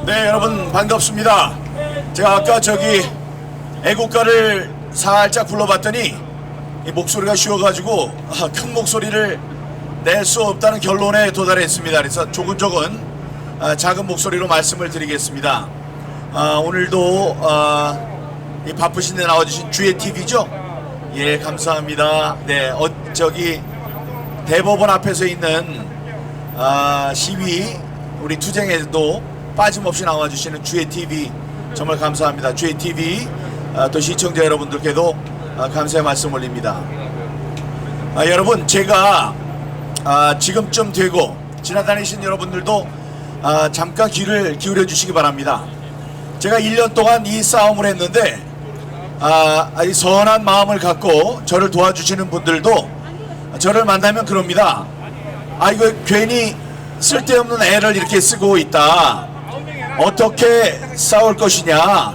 네, 여러분 반갑습니다. 제가 아까 저기 애국가를 살짝 불러봤더니 이 목소리가 쉬워가지고 큰 목소리를 낼 수 없다는 결론에 도달했습니다. 그래서 조근조근 작은 목소리로 말씀을 드리겠습니다. 오늘도 이 바쁘신데 나와주신 주의 TV죠? 예, 감사합니다. 네, 저기 대법원 앞에서 있는 시위 우리 투쟁에도 빠짐없이 나와주시는 주의 TV 정말 감사합니다. 주의 TV 또 시청자 여러분들께도 감사의 말씀 올립니다. 여러분, 제가 지금쯤 되고 지나다니신 여러분들도 잠깐 귀를 기울여 주시기 바랍니다. 제가 1년 동안 이 싸움을 했는데 이 선한 마음을 갖고 저를 도와주시는 분들도 저를 만나면 그럽니다. 이거 괜히 쓸데없는 애를 이렇게 쓰고 있다. 어떻게 싸울 것이냐.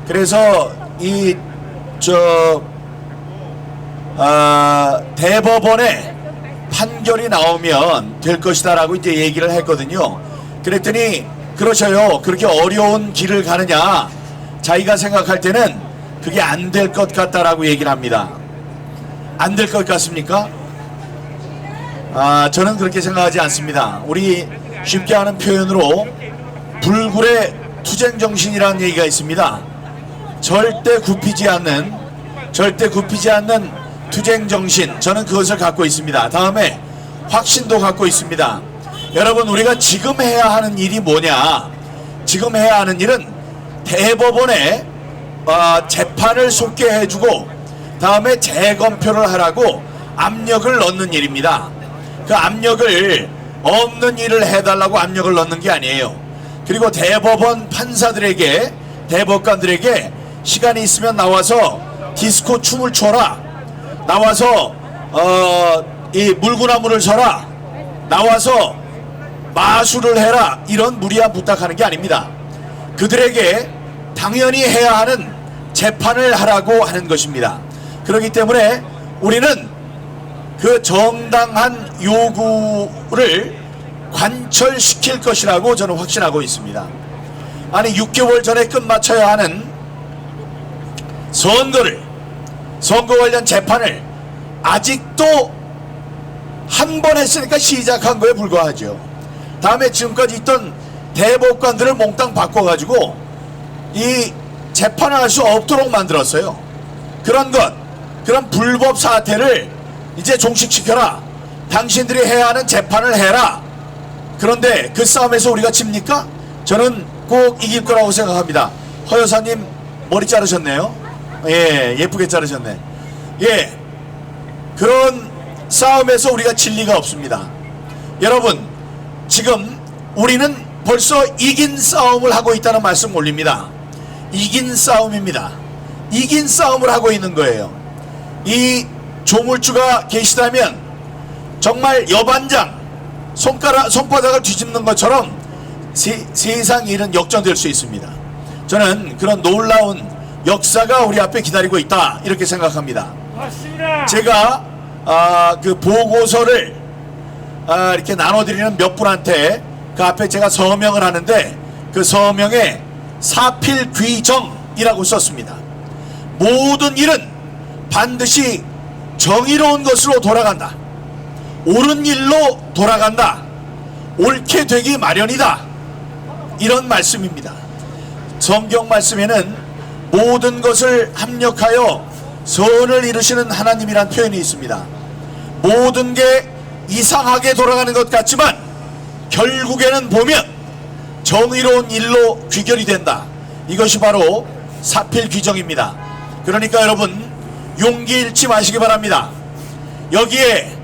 그래서 대법원에 판결이 나오면 될 것이다 라고 이제 얘기를 했거든요. 그랬더니 그러셔요. 그렇게 어려운 길을 가느냐. 자기가 생각할 때는 그게 안 될 것 같다라고 얘기를 합니다. 안 될 것 같습니까? 저는 그렇게 생각하지 않습니다. 우리 쉽게 하는 표현으로 불굴의 투쟁정신이라는 얘기가 있습니다. 절대 굽히지 않는 투쟁정신, 저는 그것을 갖고 있습니다. 다음에 확신도 갖고 있습니다. 여러분, 우리가 지금 해야 하는 일이 뭐냐. 지금 해야 하는 일은 대법원에 재판을 속게 해주고 다음에 재검표를 하라고 압력을 넣는 일입니다. 그 압력을 없는 일을 해달라고 압력을 넣는 게 아니에요. 그리고 대법원 판사들에게, 대법관들에게 시간이 있으면 나와서 디스코 춤을 춰라, 나와서 이 물구나무를 서라, 나와서 마술을 해라, 이런 무리한 부탁하는 게 아닙니다. 그들에게 당연히 해야 하는 재판을 하라고 하는 것입니다. 그렇기 때문에 우리는 그 정당한 요구를 관철시킬 것이라고 저는 확신하고 있습니다. 6개월 전에 끝마쳐야 하는 선거 관련 재판을 아직도 한 번 했으니까 시작한 거에 불과하죠. 다음에 지금까지 있던 대법관들을 몽땅 바꿔가지고 이 재판을 할 수 없도록 만들었어요. 그런 불법 사태를 이제 종식시켜라. 당신들이 해야 하는 재판을 해라. 그런데 그 싸움에서 우리가 집니까? 저는 꼭 이길 거라고 생각합니다. 허 여사님 머리 자르셨네요. 예, 예쁘게 자르셨네. 예, 그런 싸움에서 우리가 질 리가 없습니다. 여러분, 지금 우리는 벌써 이긴 싸움을 하고 있다는 말씀 올립니다. 이긴 싸움입니다. 이긴 싸움을 하고 있는 거예요. 이 조물주가 계시다면 정말 여반장 손바닥을 뒤집는 것처럼 세상 일은 역전될 수 있습니다. 저는 그런 놀라운 역사가 우리 앞에 기다리고 있다, 이렇게 생각합니다. 맞습니다. 제가 그 보고서를 이렇게 나눠드리는 몇 분한테 그 앞에 제가 서명을 하는데 그 서명에 사필귀정이라고 썼습니다. 모든 일은 반드시 정의로운 것으로 돌아간다. 옳은 일로 돌아간다. 옳게 되기 마련이다. 이런 말씀입니다. 성경 말씀에는 모든 것을 합력하여 선을 이루시는 하나님이란 표현이 있습니다. 모든 게 이상하게 돌아가는 것 같지만 결국에는 보면 정의로운 일로 귀결이 된다. 이것이 바로 사필귀정입니다. 그러니까 여러분, 용기 잃지 마시기 바랍니다. 여기에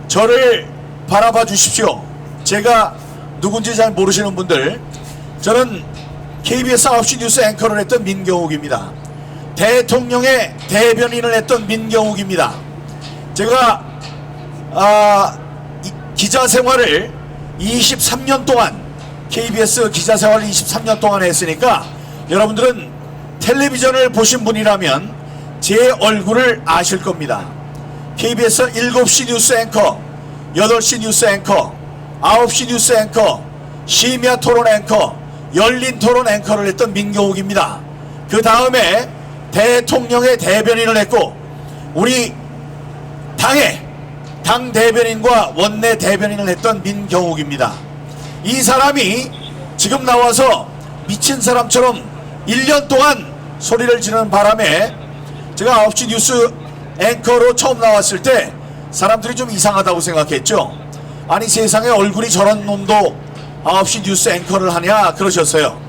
저를 바라봐 주십시오. 제가 누군지 잘 모르시는 분들, 저는 KBS 9시 뉴스 앵커를 했던 민경욱입니다. 대통령의 대변인을 했던 민경욱입니다. 제가 기자 생활을 23년 동안, KBS 기자 생활을 23년 동안 했으니까 여러분들은 텔레비전을 보신 분이라면 제 얼굴을 아실 겁니다. KBS 7시 뉴스 앵커, 8시 뉴스 앵커, 9시 뉴스 앵커, 심야 토론 앵커, 열린 토론 앵커를 했던 민경욱입니다. 그 다음에 대통령의 대변인을 했고 우리 당 대변인과 원내 대변인을 했던 민경욱입니다. 이 사람이 지금 나와서 미친 사람처럼 1년 동안 소리를 지르는 바람에 제가 9시 뉴스 앵커로 처음 나왔을 때 사람들이 좀 이상하다고 생각했죠. 아니 세상에 얼굴이 저런 놈도 9시 뉴스 앵커를 하냐 그러셨어요.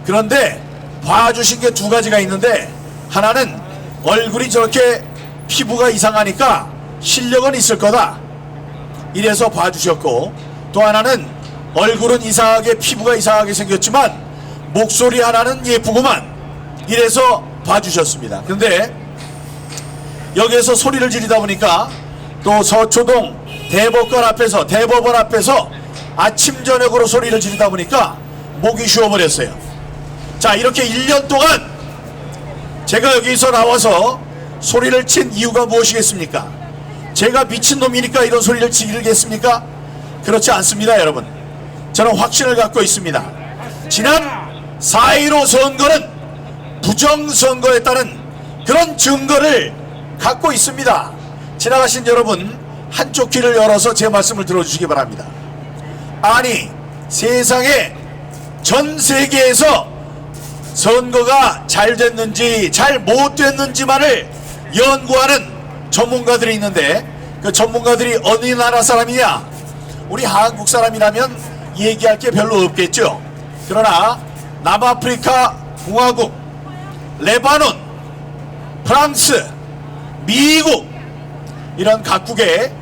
그런데 봐주신 게 두 가지가 있는데 하나는 얼굴이 저렇게 피부가 이상하니까 실력은 있을 거다 이래서 봐주셨고, 또 하나는 얼굴은 이상하게 피부가 이상하게 생겼지만 목소리 하나는 예쁘구만 이래서 봐주셨습니다. 근데 여기에서 소리를 지르다 보니까 또 서초동 대법관 앞에서 아침 저녁으로 소리를 지르다 보니까 목이 쉬어버렸어요. 자, 이렇게 1년 동안 제가 여기서 나와서 소리를 친 이유가 무엇이겠습니까? 제가 미친놈이니까 이런 소리를 지르겠습니까? 그렇지 않습니다, 여러분. 저는 확신을 갖고 있습니다. 지난 4.15 선거는 부정선거였다는 그런 증거를 갖고 있습니다. 지나가신 여러분 한쪽 귀를 열어서 제 말씀을 들어주시기 바랍니다. 아니 세상에 전 세계에서 선거가 잘 됐는지 잘 못 됐는지만을 연구하는 전문가들이 있는데 그 전문가들이 어느 나라 사람이냐? 우리 한국 사람이라면 얘기할 게 별로 없겠죠. 그러나 남아프리카 공화국, 레바논, 프랑스, 미국 이런 각국의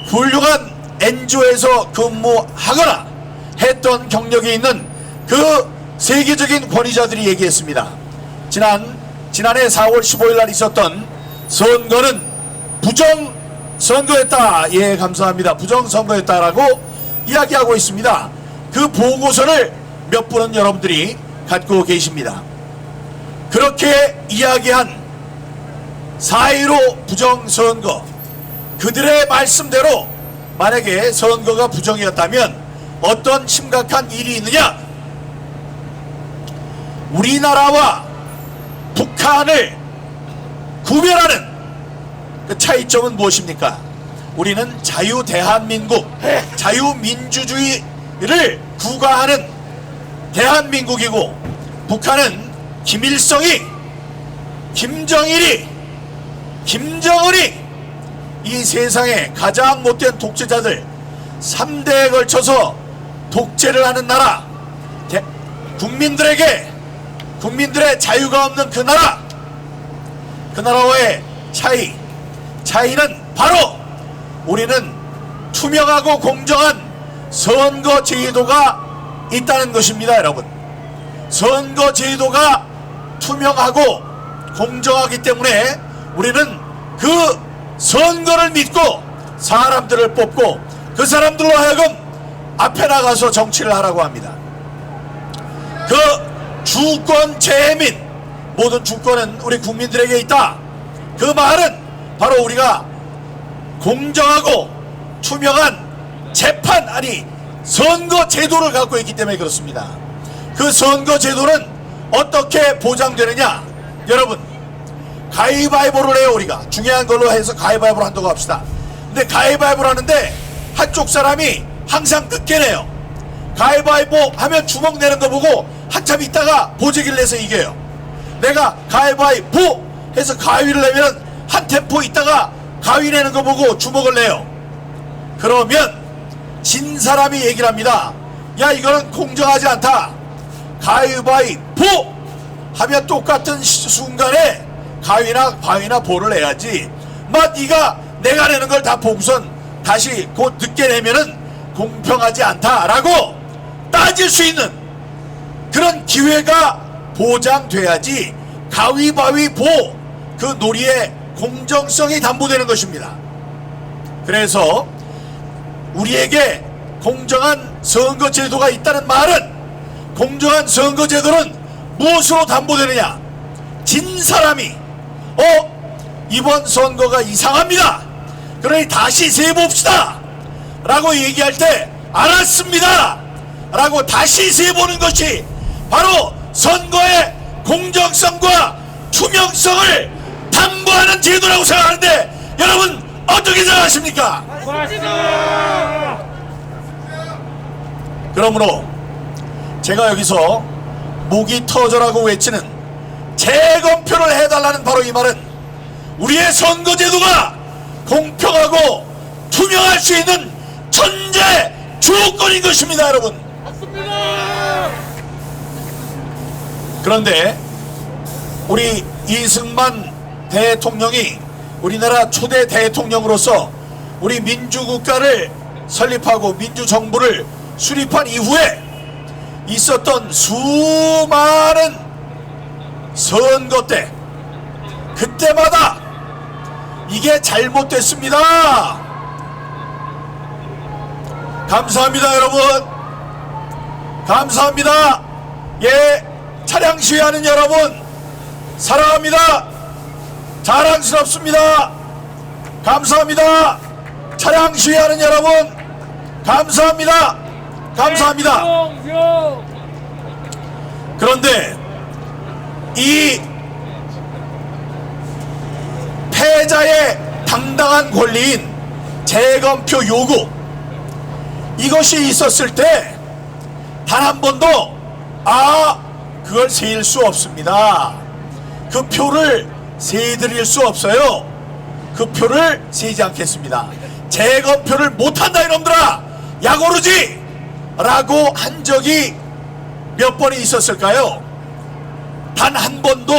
훌륭한 NGO에서 근무하거나 했던 경력이 있는 그 세계적인 권위자들이 얘기했습니다. 지난해 4월 15일 날 있었던 선거는 부정선거였다. 예, 감사합니다. 부정선거였다라고 이야기하고 있습니다. 그 보고서를 몇 분은 여러분들이 갖고 계십니다. 그렇게 이야기한 4.15 부정선거, 그들의 말씀대로 만약에 선거가 부정이었다면 어떤 심각한 일이 있느냐? 우리나라와 북한을 구별하는 그 차이점은 무엇입니까? 우리는 자유대한민국, 자유민주주의를 구가하는 대한민국이고, 북한은 김일성이, 김정일이, 김정은이 이 세상에 가장 못된 독재자들 3대에 걸쳐서 독재를 하는 나라, 국민들의 자유가 없는 그 나라와의 차이는 바로 우리는 투명하고 공정한 선거 제도가 있다는 것입니다. 여러분, 선거 제도가 투명하고 공정하기 때문에 우리는 그 선거를 믿고 사람들을 뽑고 그 사람들로 하여금 앞에 나가서 정치를 하라고 합니다. 그 주권 재민, 모든 주권은 우리 국민들에게 있다. 그 말은 바로 우리가 공정하고 투명한 재판, 아니 선거 제도를 갖고 있기 때문에 그렇습니다. 그 선거 제도는 어떻게 보장되느냐? 여러분, 가위바위보를 해요. 우리가 중요한 걸로 해서 가위바위보를 한다고 합시다. 근데 가위바위보를 하는데 한쪽 사람이 항상 늦게 내요. 가위바위보 하면 주먹 내는 거 보고 한참 있다가 보재기를 내서 이겨요. 내가 가위바위보 해서 가위를 내면 한 템포 있다가 가위 내는 거 보고 주먹을 내요. 그러면 진 사람이 얘기를 합니다. 야, 이거는 공정하지 않다. 가위바위보 하면 똑같은 순간에 가위나 바위나 보를 내야지. 네가 내가 내는 걸 다 보고선 다시 곧 늦게 내면은 공평하지 않다라고 따질 수 있는 그런 기회가 보장돼야지 가위바위보 그 놀이의 공정성이 담보되는 것입니다. 그래서 우리에게 공정한 선거제도가 있다는 말은, 공정한 선거제도는 무엇으로 담보되느냐? 진 사람이 이번 선거가 이상합니다, 그러니 다시 세봅시다 라고 얘기할 때 알았습니다 라고 다시 세보는 것이 바로 선거의 공정성과 투명성을 담보하는 제도라고 생각하는데 여러분 어떻게 생각하십니까? 그러므로 제가 여기서 목이 터져라고 외치는 재검표를 해달라는 바로 이 말은 우리의 선거제도가 공평하고 투명할 수 있는 전제 조건인 것입니다, 여러분. 맞습니다. 그런데 우리 이승만 대통령이 우리나라 초대 대통령으로서 우리 민주국가를 설립하고 민주정부를 수립한 이후에 있었던 수많은 선거 때 그때마다 이게 잘못됐습니다. 감사합니다, 여러분. 감사합니다. 예, 차량 시위하는 여러분 사랑합니다. 자랑스럽습니다. 감사합니다. 차량 시위하는 여러분 감사합니다. 감사합니다. 그런데 이 패자의 당당한 권리인 재검표 요구 이것이 있었을 때 단 한 번도 그걸 세일 수 없습니다. 그 표를 세드릴 수 없어요. 그 표를 세지 않겠습니다. 재검표를 못한다 이놈들아 약오르지 라고 한 적이 몇 번이 있었을까요? 단 한 번도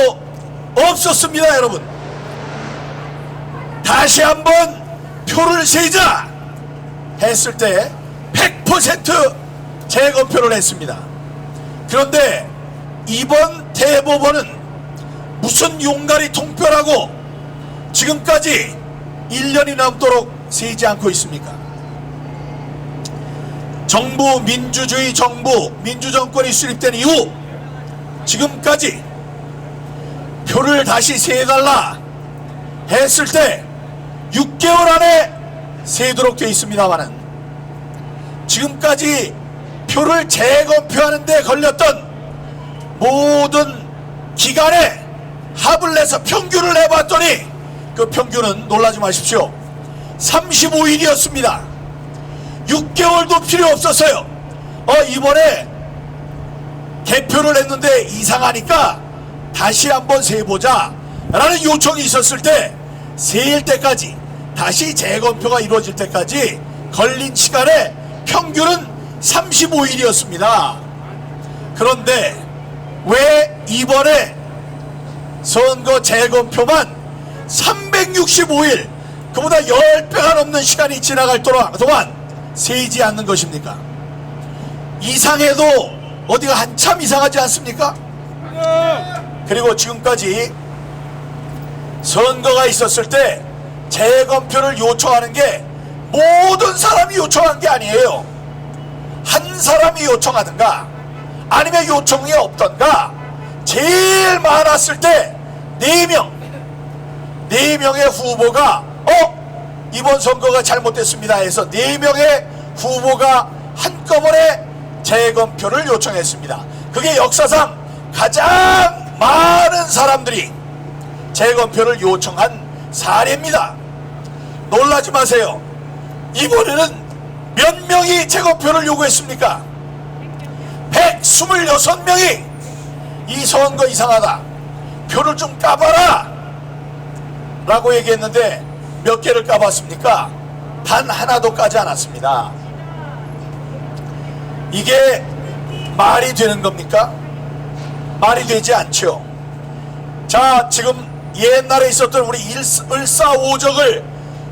없었습니다, 여러분. 다시 한번 표를 세자 했을 때 100% 재검표를 했습니다. 그런데 이번 대법원은 무슨 용가리 통뼈라고 지금까지 1년이 넘도록 세지 않고 있습니까? 정부 민주주의 정부 민주정권이 수립된 이후 지금까지 표를 다시 세달라 했을 때 6개월 안에 세도록 되어 있습니다만은 지금까지 표를 재검표하는 데 걸렸던 모든 기간에 합을 내서 평균을 해봤더니 그 평균은 놀라지 마십시오. 35일이었습니다. 6개월도 필요 없었어요. 이번에 개표를 했는데 이상하니까 다시 한번 세보자 라는 요청이 있었을 때 세일 때까지 다시 재검표가 이루어질 때까지 걸린 시간의 평균은 35일이었습니다. 그런데 왜 이번에 선거 재검표만 365일 그보다 10배가 넘는 시간이 지나갈 동안 세이지 않는 것입니까? 이상해도 어디가 한참 이상하지 않습니까? 그리고 지금까지 선거가 있었을 때 재검표를 요청하는 게 모든 사람이 요청한 게 아니에요. 한 사람이 요청하든가 아니면 요청이 없던가 제일 많았을 때 4명의 후보가 이번 선거가 잘못됐습니다 해서 4명의 후보가 한꺼번에 재검표를 요청했습니다. 그게 역사상 가장 많은 사람들이 재검표를 요청한 사례입니다. 놀라지 마세요. 이번에는 몇 명이 재검표를 요구했습니까? 126명이 이 선거 이상하다, 표를 좀 까봐라 라고 얘기했는데 몇 개를 까봤습니까? 단 하나도 까지 않았습니다. 이게 말이 되는 겁니까? 말이 되지 않죠. 자, 지금 옛날에 있었던 우리 을사오적을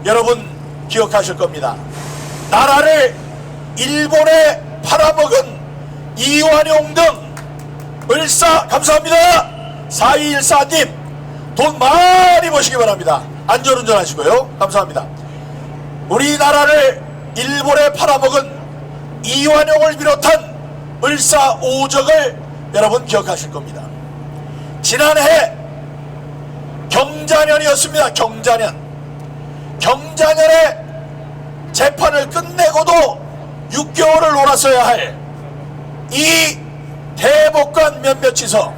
여러분 기억하실 겁니다. 나라를 일본에 팔아먹은 이완용 등 감사합니다. 4214님 돈 많이 버시기 바랍니다. 안전운전 하시고요. 감사합니다. 우리나라를 일본에 팔아먹은 이완용을 비롯한 을사오적을 여러분 기억하실 겁니다. 지난해 경자년이었습니다. 경자년에 재판을 끝내고도 6개월을 놀았어야 할 이 대법관 몇몇이서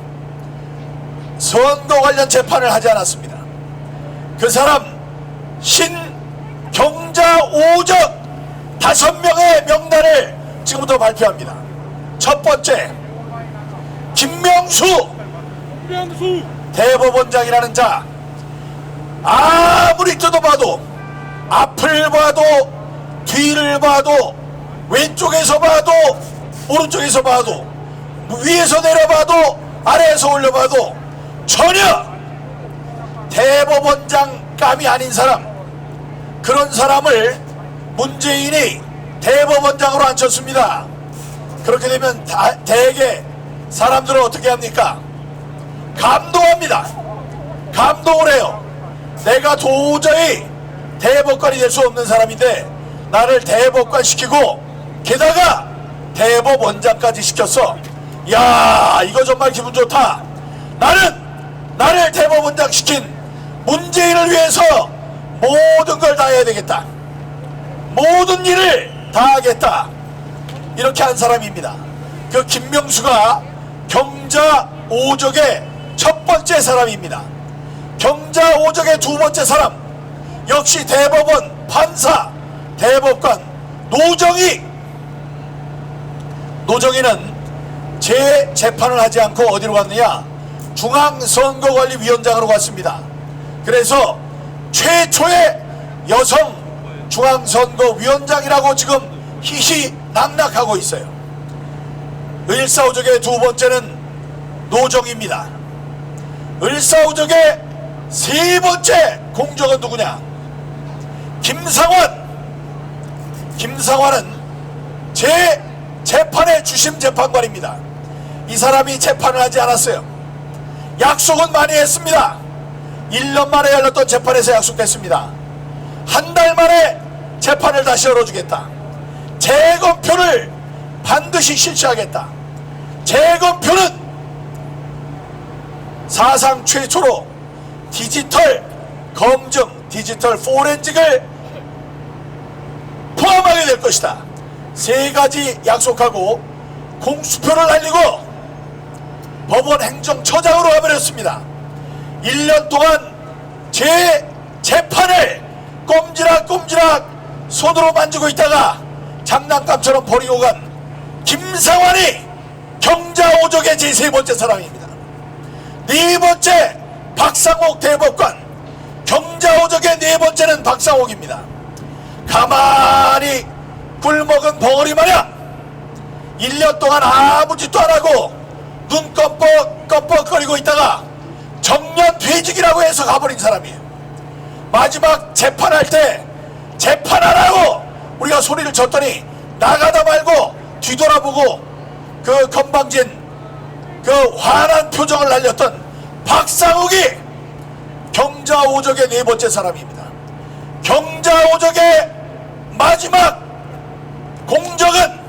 선거 관련 재판을 하지 않았습니다. 그 사람 신경자 오적 5명의 명단을 지금부터 발표합니다. 첫 번째, 김명수 대법원장이라는 자. 아무리 뜯어봐도, 앞을 봐도 뒤를 봐도 왼쪽에서 봐도 오른쪽에서 봐도 위에서 내려봐도 아래에서 올려봐도 전혀 대법원장 감이 아닌 사람, 그런 사람을 문재인이 대법원장으로 앉혔습니다. 그렇게 되면 대개 사람들은 어떻게 합니까? 감동합니다. 감동을 해요. 내가 도저히 대법관이 될 수 없는 사람인데 나를 대법관 시키고 게다가 대법원장까지 시켰어. 야, 이거 정말 기분 좋다. 나를 대법원장 시킨 문재인을 위해서 모든 걸 다 해야 되겠다. 모든 일을 다 하겠다. 이렇게 한 사람입니다. 그 김명수가 경자 오적의 첫 번째 사람입니다. 경자 오적의 두 번째 사람, 역시 대법원 판사, 대법관 노정희는 재판을 하지 않고 어디로 갔느냐? 중앙선거관리위원장으로 갔습니다. 그래서 최초의 여성 중앙선거위원장이라고 지금 희희낙낙하고 있어요. 을사오적의 두 번째는 노정희입니다. 을사오적의 세 번째 공적은 누구냐? 김상환은 재판의 주심 재판관입니다. 이 사람이 재판을 하지 않았어요. 약속은 많이 했습니다. 1년 만에 열렸던 재판에서 약속했습니다. 한 달 만에 재판을 다시 열어주겠다. 재검표를 반드시 실시하겠다. 재검표는 사상 최초로 디지털 검증, 디지털 포렌직을 포함하게 될 것이다. 세 가지 약속하고 공수표를 날리고 법원 행정처장으로 가버렸습니다. 1년 동안 재판을 꼼지락꼼지락 손으로 만지고 있다가 장난감처럼 버리고 간 김상환이 경자오적의 제3 번째 사람입니다. 네 번째 박상옥 대법관, 경자오적의 네 번째는 박상옥입니다. 가만히 꿀먹은 벙어리 마냥 1년 동안 아무 짓도 안 하고 눈 껌뻑껌뻑거리고 있다가 정년 퇴직이라고 해서 가버린 사람이에요. 마지막 재판할 때 재판하라고 우리가 소리를 쳤더니 나가다 말고 뒤돌아보고 그 건방진 그 환한 표정을 날렸던 박상욱이 경자오적의 네 번째 사람입니다. 경자오적의 마지막 공적은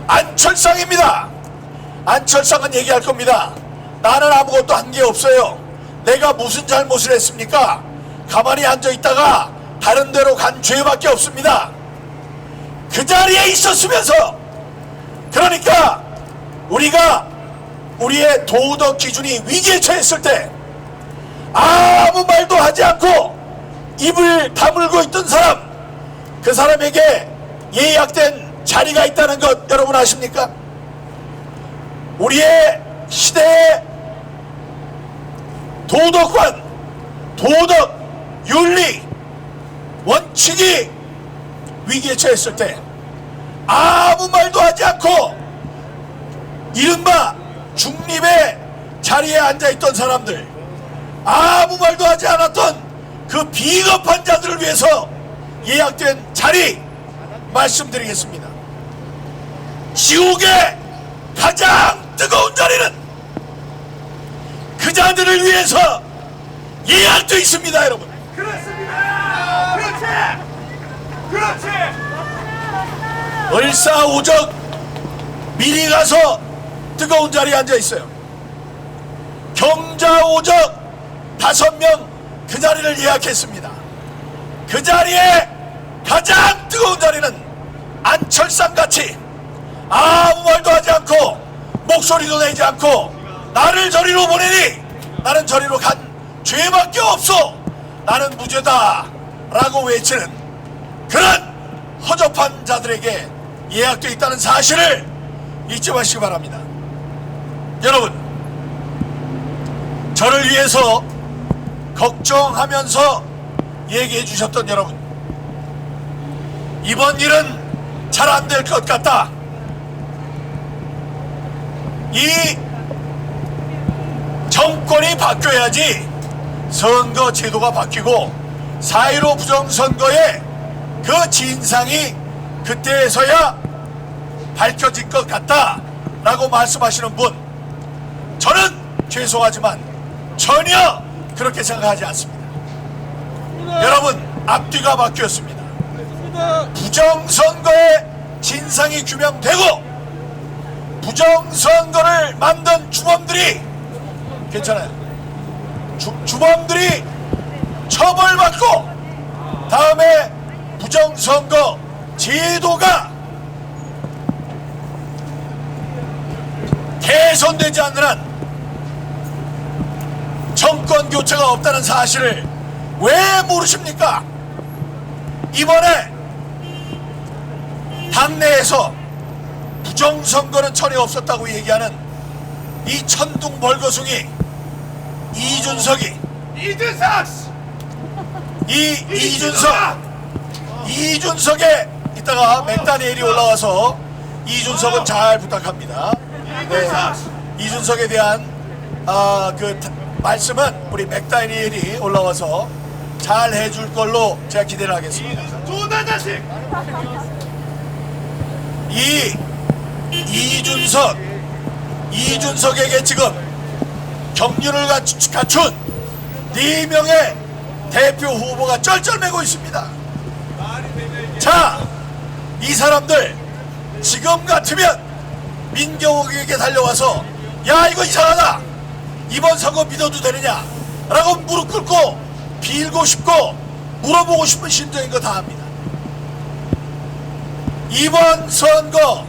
안철상입니다. 안철상은 얘기할 겁니다. 나는 아무것도 한 게 없어요. 내가 무슨 잘못을 했습니까? 가만히 앉아있다가 다른 데로 간 죄밖에 없습니다. 그 자리에 있었으면서, 그러니까 우리가 우리의 도덕 기준이 위기에 처했을 때 아무 말도 하지 않고 입을 다물고 있던 사람, 그 사람에게 예약된 자리가 있다는 것 여러분 아십니까? 우리의 시대의 도덕관, 도덕, 윤리, 원칙이 위기에 처했을 때 아무 말도 하지 않고 이른바 중립의 자리에 앉아있던 사람들, 아무 말도 하지 않았던 그 비겁한 자들을 위해서 예약된 자리 말씀드리겠습니다. 지옥의 가장 뜨거운 자리는 그 자들을 위해서 예약되어 있습니다, 여러분. 그렇습니다. 그렇지. 을사오적 미리 가서 뜨거운 자리에 앉아 있어요. 경자오적 5명 그 자리를 예약했습니다. 그 자리에 가장 뜨거운 자리는 안철상같이 아무 말도 하지 않고 목소리도 내지 않고 나를 저리로 보내니 나는 저리로 간 죄밖에 없어, 나는 무죄다 라고 외치는 그런 허접한 자들에게 예약되어 있다는 사실을 잊지 마시기 바랍니다. 여러분, 저를 위해서 걱정하면서 얘기해 주셨던 여러분, 이번 일은 잘 안 될 것 같다, 이 정권이 바뀌어야지 선거 제도가 바뀌고 4.15 부정선거의 그 진상이 그때서야 밝혀질 것 같다 라고 말씀하시는 분, 저는 죄송하지만 전혀 그렇게 생각하지 않습니다. 여러분, 앞뒤가 바뀌었습니다. 부정선거의 진상이 규명되고 부정선거를 만든 주범들이, 괜찮아요, 주범들이 처벌받고 다음에 부정선거 제도가 개선되지 않는 한 정권 교체가 없다는 사실을 왜 모르십니까? 이번에 당내에서 부정선거는 전혀 없었다고 얘기하는 이 천둥 벌거숭이 이준석이, 이준석의 이따가 맥다니엘이 올라와서 이준석은 잘 부탁합니다. 네, 이준석에 대한 그 말씀은 우리 맥다니엘이 올라와서 잘 해줄 걸로 제가 기대를 하겠습니다. 이준석에게 지금 경륜을 갖춘 4명의 대표 후보가 쩔쩔매고 있습니다. 자, 이 사람들 지금 같으면 민경욱에게 달려와서 야, 이거 이상하다, 이번 선거 믿어도 되느냐 라고 무릎 꿇고 빌고 싶고 물어보고 싶은 심정인 거 다 압니다. 이번 선거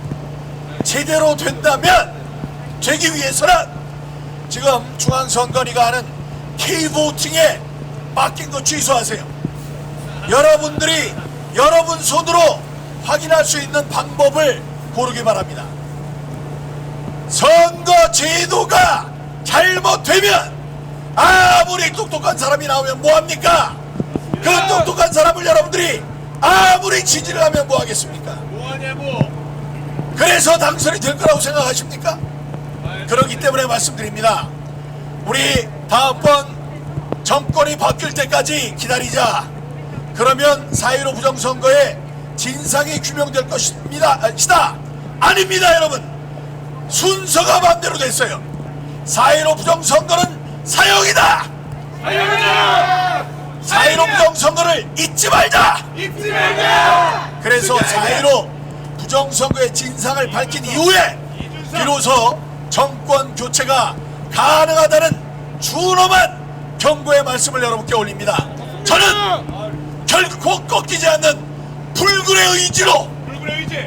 제대로 된다면, 되기 위해서는 지금 중앙선관위가 하는 K보팅에 맡긴 거 취소하세요. 여러분들이 여러분 손으로 확인할 수 있는 방법을 고르기 바랍니다. 선거 제도가 잘못되면 아무리 똑똑한 사람이 나오면 뭐합니까? 그 똑똑한 사람을 여러분들이 아무리 지지를 하면 뭐하겠습니까? 그래서 당선이 될 거라고 생각하십니까? 그렇기 때문에 말씀드립니다. 우리 다음번 정권이 바뀔 때까지 기다리자. 그러면 4.15 부정선거의 진상이 규명될 것입니다. 아닙니다, 여러분. 순서가 마음대로 됐어요. 4.15 부정선거는 사형이다. 4.15 부정선거를 잊지 말자. 그래서 4.15 부정선거의 진상을 밝힌 이후에 비로소 정권 교체가 가능하다는 준엄한 경고의 말씀을 여러분께 올립니다. 저는 결코 꺾이지 않는 불굴의 의지로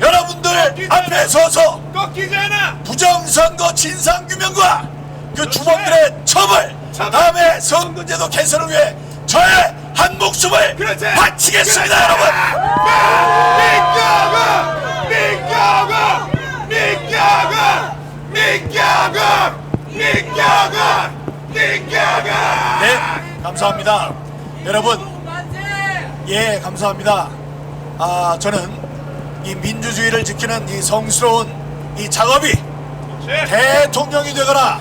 여러분들 앞에 서서 부정선거 진상규명과 그 주범들의 처벌, 다음에 선거제도 개선을 위해 저의 한 목숨을 바치겠습니다. 여러분, 네, 감사합니다. 여러분, 예, 감사합니다. 저는 이 민주주의를 지키는 이 성스러운 이 작업이 대통령이 되거나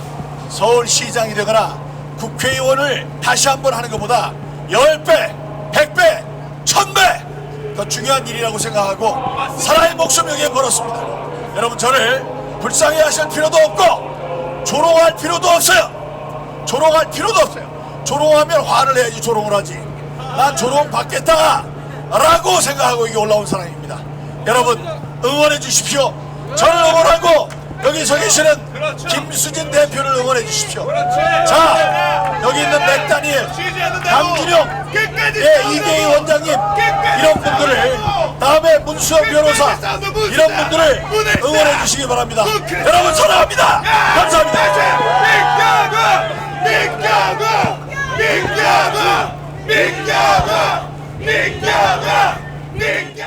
서울시장이 되거나 국회의원을 다시 한번 하는 것보다 10배, 100배, 1000배 더 중요한 일이라고 생각하고 사람의 목숨 여기에 걸었습니다. 여러분, 저를 불쌍해 하실 필요도 없고 조롱할 필요도 없어요. 조롱할 필요도 없어요. 조롱하면 화를 내야지 조롱을 하지. 난 조롱 받겠다 라고 생각하고 이게 올라온 사람입니다. 여러분, 응원해 주십시오. 저를 응원하고 여기 서 계시는 그렇죠. 김수진 대표를 응원해 주십시오. 그렇지. 자, 여기 있는 맥다니엘, 쉬지 않는다고. 강준영, 끝까지 예, 싸운다고. 이계희 원장님, 끝까지 이런 분들을, 싸운다고. 다음에 문수영 변호사, 싸운다, 문수다. 이런 분들을 문을 응원해 쏴. 주시기 바랍니다. 문을 여러분 사랑합니다. 감사합니다. 민경우! 민경우! 민경우! 민경우! 민경우! 민경우!